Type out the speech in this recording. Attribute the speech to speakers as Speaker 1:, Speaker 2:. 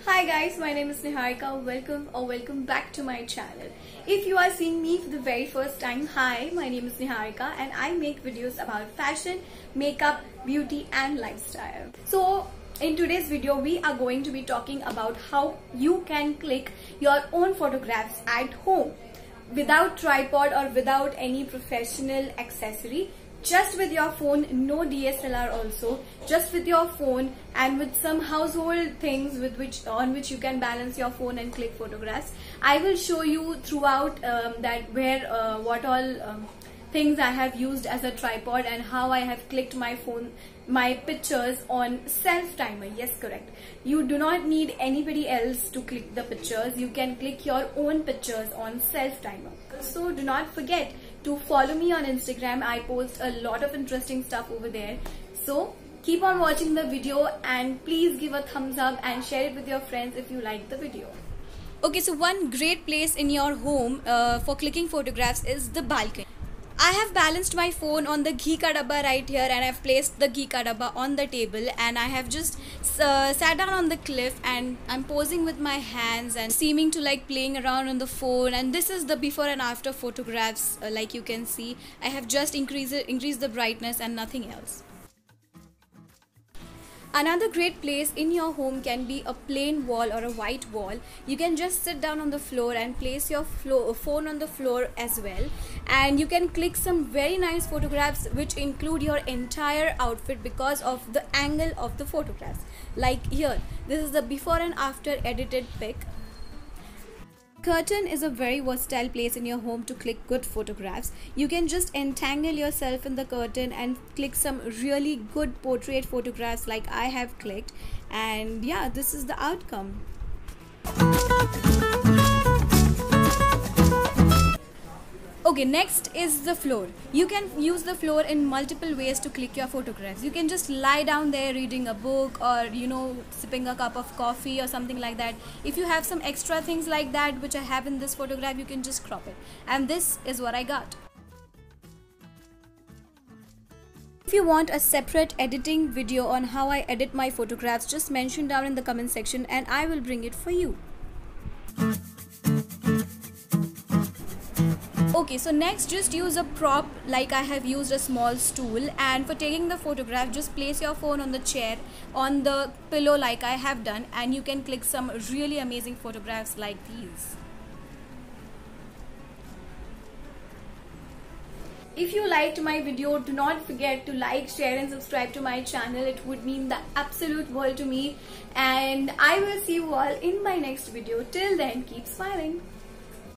Speaker 1: Hi guys, my name is Niharika. Welcome back to my channel. If you are seeing me for the very first time, hi, my name is Niharika and I make videos about fashion, makeup, beauty and lifestyle. So in today's video we are going to be talking about how you can click your own photographs at home without tripod or without any professional accessory. Just with your phone, no DSLR also, just with your phone and with some household things on which you can balance your phone and click photographs. I will show you throughout what all things I have used as a tripod and how I have clicked my pictures on self timer. Yes, correct. You do not need anybody else to click the pictures. You can click your own pictures on self timer. So do not forget to follow me on Instagram. I post a lot of interesting stuff over there. So keep on watching the video and please give a thumbs up and share it with your friends if you like the video. Okay, so one great place in your home for clicking photographs is the balcony. I have balanced my phone on the ghee ka dabba right here and I've placed the ghee ka dabba on the table and I have just sat down on the cliff and I'm posing with my hands and seeming to like playing around on the phone, and this is the before and after photographs. Like you can see, I have just increased the brightness and nothing else. Another great place in your home can be a plain wall or a white wall. You can just sit down on the floor and place your phone on the floor as well, and you can click some very nice photographs which include your entire outfit because of the angle of the photographs. Like here, this is the before and after edited pic. Curtain is a very versatile place in your home to click good photographs. You can just entangle yourself in the curtain and click some really good portrait photographs like I have clicked, and yeah, this is the outcome. Okay, next is the floor. You can use the floor in multiple ways to click your photographs. You can just lie down there reading a book or sipping a cup of coffee or something like that. If you have some extra things like that which I have in this photograph, you can just crop it. And this is what I got. If you want a separate editing video on how I edit my photographs, just mention down in the comment section and I will bring it for you. Okay, so next just use a prop like I have used a small stool, and for taking the photograph just place your phone on the chair, on the pillow like I have done, and you can click some really amazing photographs like these. If you liked my video, do not forget to like, share and subscribe to my channel. It would mean the absolute world to me, and I will see you all in my next video. Till then, keep smiling.